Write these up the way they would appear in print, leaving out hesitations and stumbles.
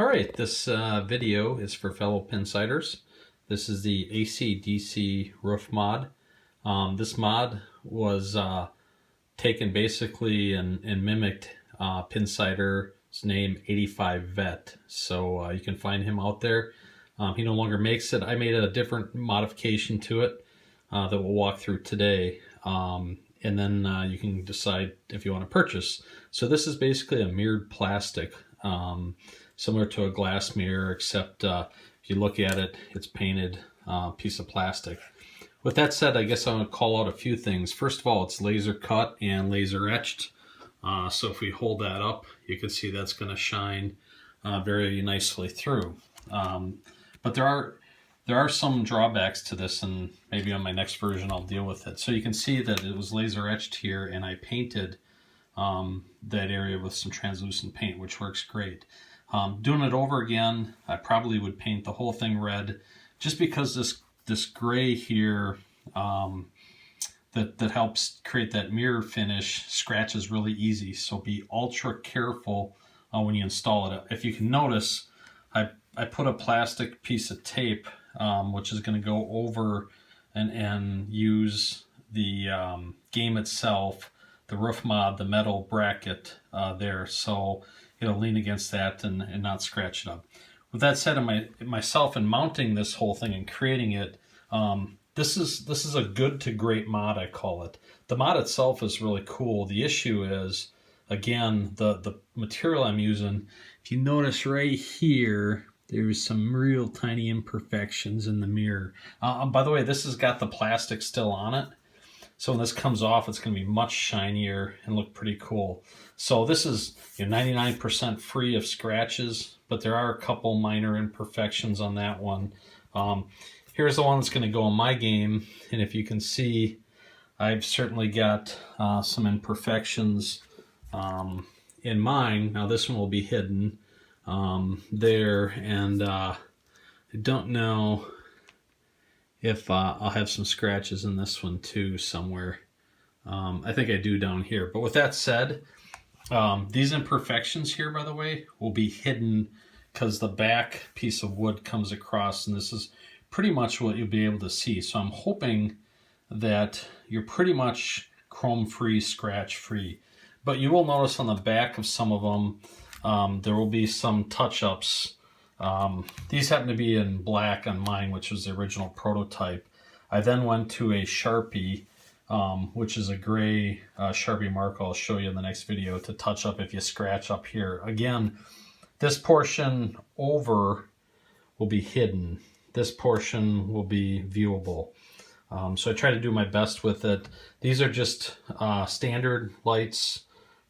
All right, this video is for fellow Pinsiders. This is the ACDC roof mod. This mod was taken basically and mimicked Pinsider's name 85 Vet. So you can find him out there. He no longer makes it. I made a different modification to it that we'll walk through today. And then you can decide if you want to purchase. So this is basically a mirrored plastic. Similar to a glass mirror, except if you look at it, it's painted piece of plastic. With that said, I guess I want to call out a few things. First of all, it's laser cut and laser etched. So if we hold that up, you can see that's going to shine very nicely through. But there are some drawbacks to this, and maybe on my next version I'll deal with it. So you can see that it was laser etched here, and I painted that area with some translucent paint, which works great. Doing it over again, I probably would paint the whole thing red, just because this gray here that helps create that mirror finish scratches really easy. So be ultra careful when you install it. If you can notice, I put a plastic piece of tape which is going to go over and use the game itself, the roof mod, the metal bracket there, so it'll lean against that and not scratch it up. With that said, myself in mounting this whole thing and creating it, this is a good to great mod, I call it. The mod itself is really cool. The issue is, again, the material I'm using. If you notice right here, there's some real tiny imperfections in the mirror. By the way, this has got the plastic still on it. So when this comes off, it's going to be much shinier and look pretty cool. So this is 99% free of scratches, but there are a couple minor imperfections on that one. Here's the one that's going to go in my game, and if you can see, I've certainly got some imperfections in mine. Now this one will be hidden there, and I don't know if I'll have some scratches in this one too somewhere. I think I do down here. But with that said, these imperfections here, by the way, will be hidden because the back piece of wood comes across, and this is pretty much what you'll be able to see. So I'm hoping that you're pretty much chrome-free, scratch-free. But you will notice on the back of some of them, there will be some touch-ups. These happen to be in black on mine, which was the original prototype. I then went to a Sharpie, which is a gray Sharpie marker I'll show you in the next video, to touch up if you scratch up here. Again, this portion over will be hidden. This portion will be viewable. So I try to do my best with it. These are just standard lights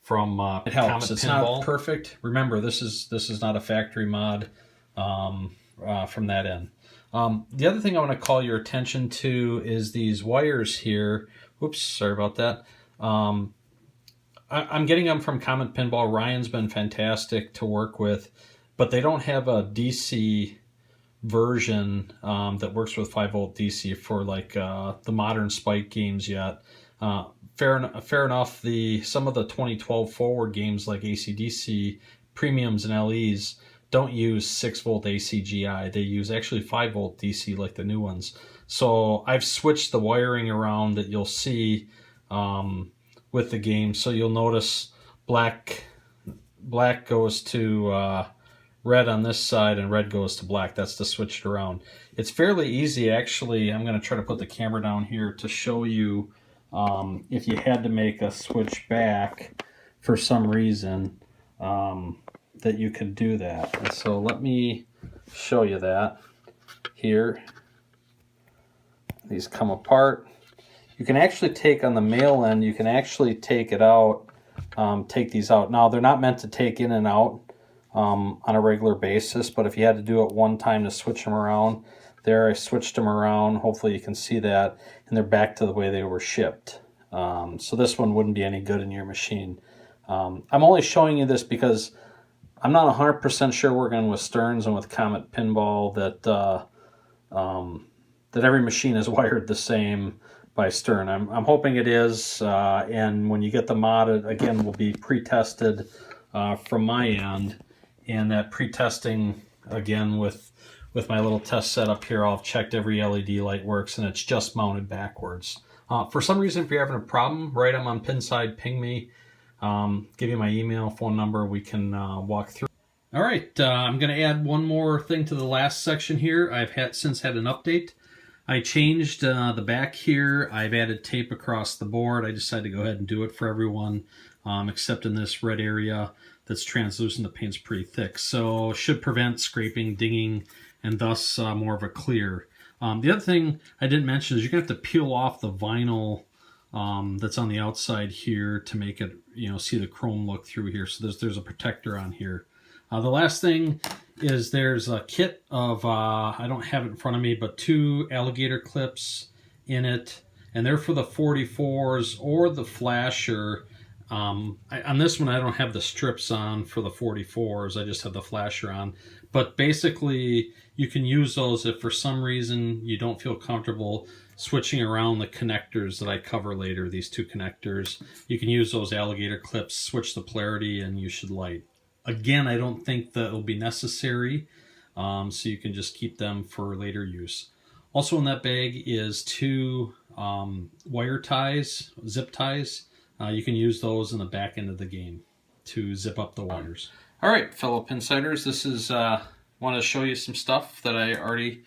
from it helps. Comet It's Pinball. Not perfect. Remember, this is not a factory mod from that end. The other thing I want to call your attention to is these wires here. Oops, sorry about that. I'm getting them from Comet Pinball. Ryan's been fantastic to work with, but they don't have a DC version that works with 5-volt DC for like the modern Spike games yet. Fair enough. Some of the 2012 forward games like ACDC premiums and LEs don't use 6-volt ACGI. They use actually 5-volt DC like the new ones. So I've switched the wiring around that you'll see with the game. So you'll notice black goes to red on this side and red goes to black. That's to switch it around. It's fairly easy, actually. I'm going to try to put the camera down here to show you if you had to make a switch back for some reason, that you could do that. And so let me show you that here. These come apart. You can actually take on the male end, you can actually take it out, take these out. Now they're not meant to take in and out on a regular basis, but if you had to do it one time to switch them around, there I switched them around. Hopefully you can see that, and they're back to the way they were shipped. So this one wouldn't be any good in your machine. I'm only showing you this because I'm not 100% sure working with Stearns and with Comet Pinball that every machine is wired the same by Stern. I'm hoping it is, and when you get the mod, it again will be pre-tested from my end, and that pre-testing, again, with my little test setup here, I've checked every LED light works, and it's just mounted backwards. For some reason, if you're having a problem, write them on Pinside, ping me, give you my email, phone number, we can walk through. All right, I'm going to add one more thing to the last section here. I've since had an update. I changed the back here. I've added tape across the board. I decided to go ahead and do it for everyone, except in this red area that's translucent. The paint's pretty thick, so should prevent scraping, dinging, and thus more of a clear. The other thing I didn't mention is you're going to have to peel off the vinyl that's on the outside here to make it, see the chrome look through here. So there's a protector on here. The last thing is there's a kit of, I don't have it in front of me, but 2 alligator clips in it, and they're for the 44s or the flasher. On this one, I don't have the strips on for the 44s. I just have the flasher on. But basically, you can use those if for some reason you don't feel comfortable switching around the connectors that I cover later, these 2 connectors. You can use those alligator clips, switch the polarity, and you should light. Again, I don't think that will be necessary, so you can just keep them for later use. Also in that bag is 2 wire ties, zip ties. You can use those in the back end of the game to zip up the wires. All right, fellow Pinsiders, this is want to show you some stuff that I already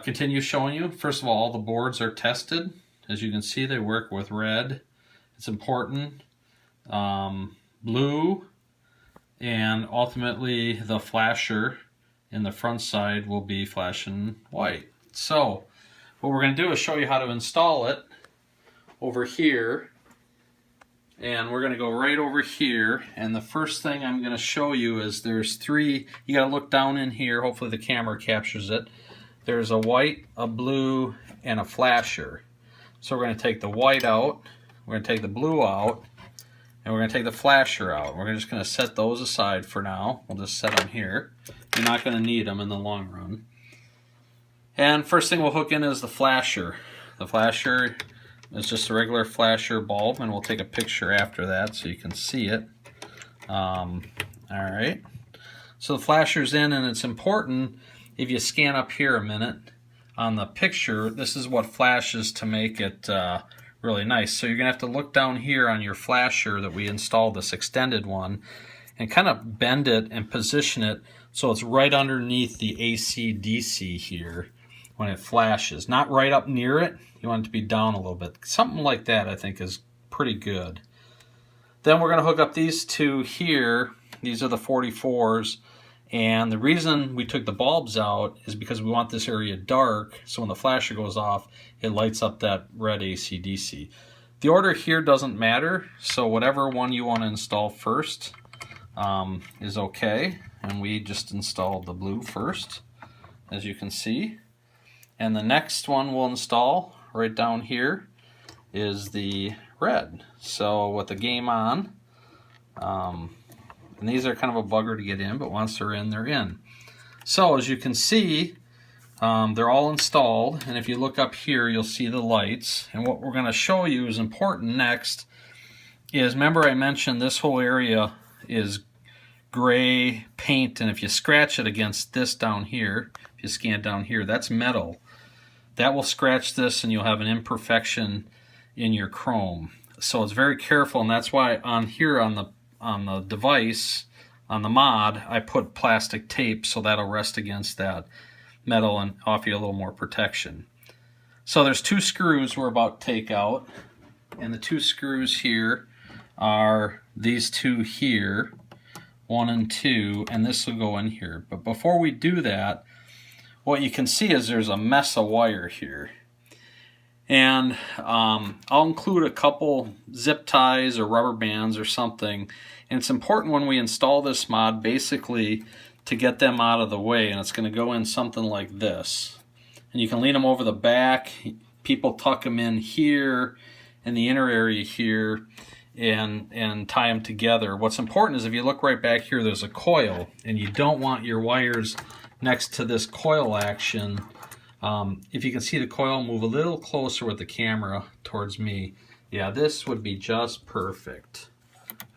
continue showing you. First of all the boards are tested. As you can see, they work with red. It's important. Blue. And ultimately the flasher in the front side will be flashing white. So what we're going to do is show you how to install it over here. And we're going to go right over here. And the first thing I'm going to show you is there's 3, you got to look down in here, hopefully the camera captures it. There's a white, a blue, and a flasher. So we're going to take the white out, we're going to take the blue out, and we're going to take the flasher out. We're just going to set those aside for now. We'll just set them here. You're not going to need them in the long run. And first thing we'll hook in is the flasher. The flasher is just a regular flasher bulb, and we'll take a picture after that so you can see it. Alright. So the flasher's in, and it's important, if you scan up here a minute on the picture, this is what flashes to make it really nice. So you're going to have to look down here on your flasher that we installed, this extended one, and kind of bend it and position it so it's right underneath the ACDC here when it flashes. Not right up near it. You want it to be down a little bit. Something like that I think is pretty good. Then we're going to hook up these 2 here. These are the 44s. And the reason we took the bulbs out is because we want this area dark, so when the flasher goes off, it lights up that red ACDC. The order here doesn't matter, so whatever one you want to install first is okay. And we just installed the blue first, as you can see. And the next one we'll install right down here is the red. So with the game on, and these are kind of a bugger to get in, but once they're in, they're in. So as you can see, they're all installed, and if you look up here, you'll see the lights. And what we're going to show you is important next is, remember I mentioned this whole area is gray paint, and if you scratch it against this down here, if you scan down here, that's metal. That will scratch this, and you'll have an imperfection in your chrome. So it's very careful, and that's why on here on the device, on the mod, I put plastic tape so that'll rest against that metal and offer you a little more protection. So there's 2 screws we're about to take out, and the 2 screws here are these 2 here, 1 and 2, and this will go in here. But before we do that, what you can see is there's a mess of wire here. And I'll include a couple zip ties or rubber bands or something. And it's important when we install this mod basically to get them out of the way. And it's going to go in something like this. And you can lean them over the back. People tuck them in here in the inner area here and tie them together. What's important is if you look right back here, there's a coil. And you don't want your wires next to this coil action. If you can see the coil, move a little closer with the camera towards me. Yeah, this would be just perfect.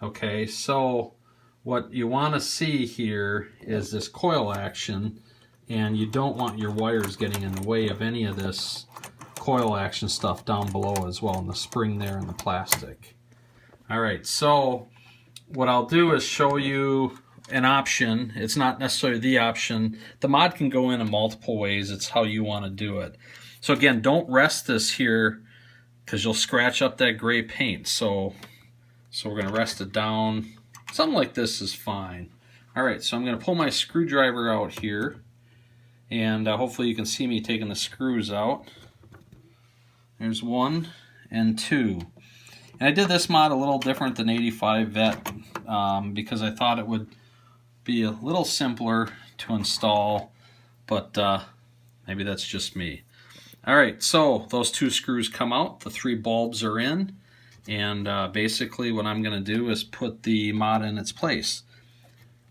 Okay, so what you want to see here is this coil action, and you don't want your wires getting in the way of any of this coil action stuff down below as well, in the spring there and the plastic. Alright, so what I'll do is show you an option. It's not necessarily the option. The mod can go in multiple ways. It's how you want to do it. So again, don't rest this here because you'll scratch up that gray paint. So we're going to rest it down. Something like this is fine. Alright, so I'm going to pull my screwdriver out here, and hopefully you can see me taking the screws out. There's 1 and 2. And I did this mod a little different than 85 Vet because I thought it would be a little simpler to install, but maybe that's just me. Alright, so those 2 screws come out, the 3 bulbs are in, and basically what I'm going to do is put the mod in its place.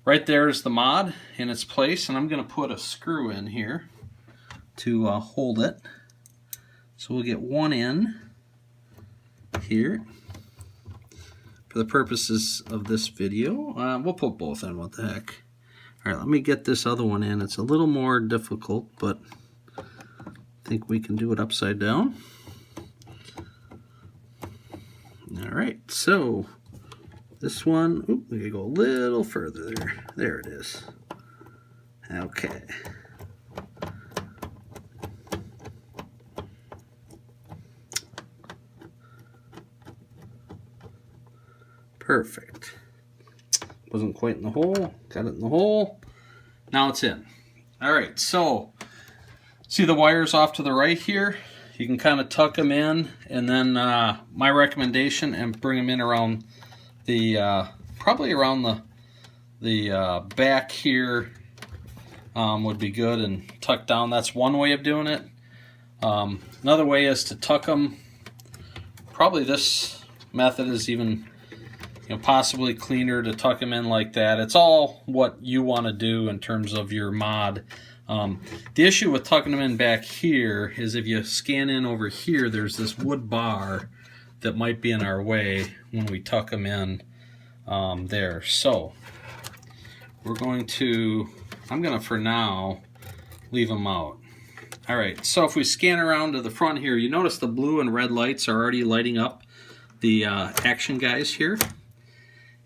Right there is the mod in its place, and I'm going to put a screw in here to hold it. So we'll get 1 in here. For the purposes of this video, we'll put both in, what the heck. Alright, let me get this other one in. It's a little more difficult, but I think we can do it upside down. Alright, so this one, oop, we gotta go a little further there. There it is. Okay. Perfect. Wasn't quite in the hole. Got it in the hole. Now it's in. Alright, so see the wires off to the right here? You can kind of tuck them in, and then my recommendation, and bring them in around the probably around the back here would be good, and tuck down. That's one way of doing it. Another way is to tuck them. Probably this method is even possibly cleaner, to tuck them in like that. It's all what you want to do in terms of your mod. The issue with tucking them in back here is if you scan in over here, there's this wood bar that might be in our way when we tuck them in there. So we're going to, I'm going to for now leave them out. Alright, so if we scan around to the front here, you notice the blue and red lights are already lighting up the action guys here.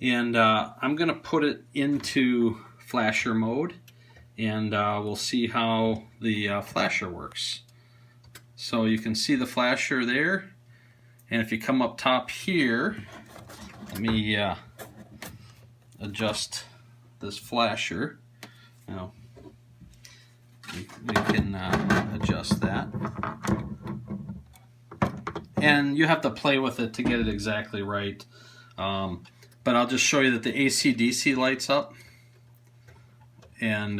And I'm going to put it into flasher mode, and we'll see how the flasher works. So you can see the flasher there, and if you come up top here, let me adjust this flasher. Now we can adjust that, and you have to play with it to get it exactly right. But I'll just show you that the ACDC lights up, and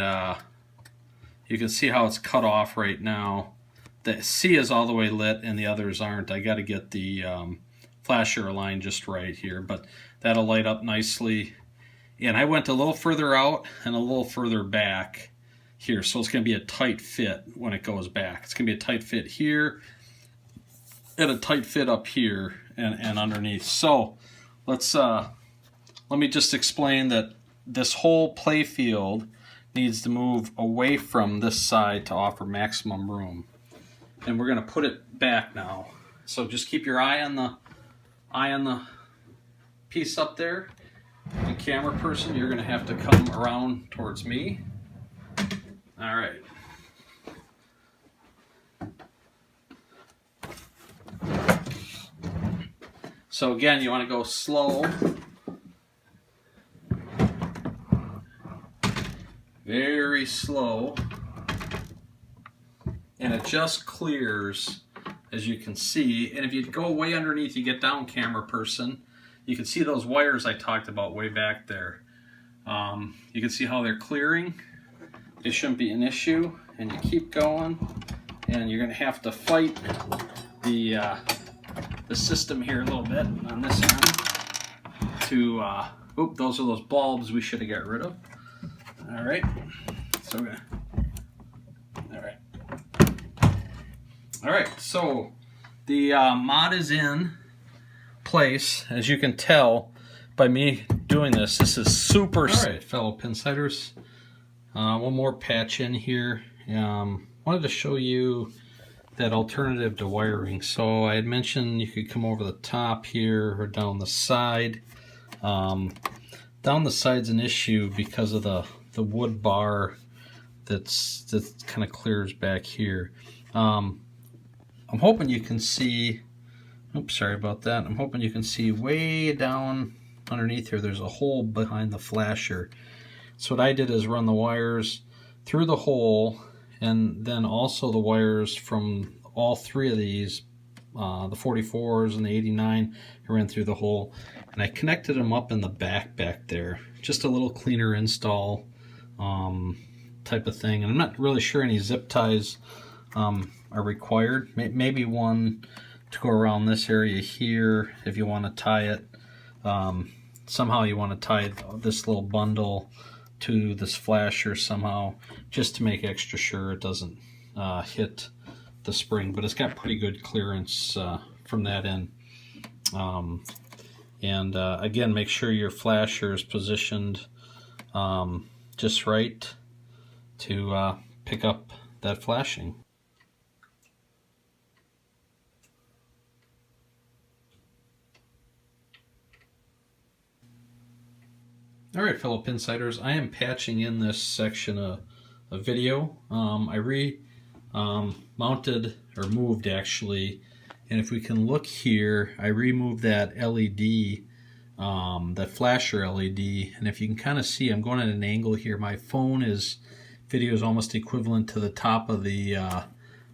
you can see how it's cut off right now. The C is all the way lit and the others aren't. I got to get the flasher aligned just right here, but that'll light up nicely. And I went a little further out and a little further back here, so it's going to be a tight fit when it goes back. It's going to be a tight fit here and a tight fit up here and underneath. So let me just explain that this whole play field needs to move away from this side to offer maximum room. And we're going to put it back now. So just keep your eye on the piece up there. The camera person, you're going to have to come around towards me. All right. So again, you want to go slow. Very slow, and it just clears, as you can see. And if you go way underneath, you get down, camera person, you can see those wires I talked about way back there. You can see how they're clearing. It shouldn't be an issue, and you keep going, and you're going to have to fight the system here a little bit on this end to oop, those are those bulbs we should have got rid of. All right, so all right, so the mod is in place, as you can tell, by me doing this. This is super. All right, fellow Pinsiders, one more patch in here. Wanted to show you that alternative to wiring. So I had mentioned you could come over the top here or down the side. Down the side's an issue because of the wood bar that kind of clears back here. I'm hoping you can see, oops, sorry about that. I'm hoping you can see way down underneath here, there's a hole behind the flasher. So what I did is run the wires through the hole, and then also the wires from all three of these, the 44s and the 89, I ran through the hole, and I connected them up in the back there. Just a little cleaner install type of thing, and I'm not really sure any zip ties are required. Maybe one to go around this area here if you want to tie it. Somehow you want to tie this little bundle to this flasher somehow, just to make extra sure it doesn't hit the spring, but it's got pretty good clearance from that end. Again, make sure your flasher is positioned just right to pick up that flashing. All right, fellow Pinsiders, I am patching in this section of video. I mounted, or moved actually, and if we can look here, I removed that LED, that flasher LED, and if you can kind of see, I'm going at an angle here. My phone video is almost equivalent to the top of the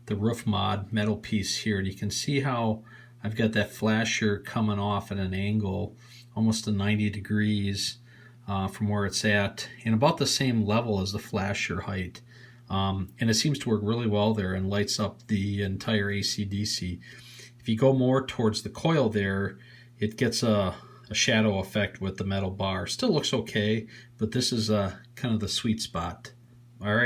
roof mod metal piece here, and you can see how I've got that flasher coming off at an angle, almost to 90 degrees. From where it's at, and about the same level as the flasher height, and it seems to work really well there and lights up the entire ACDC. If you go more towards the coil there, it gets a shadow effect with the metal bar. Still looks okay, but this is kind of the sweet spot. All right.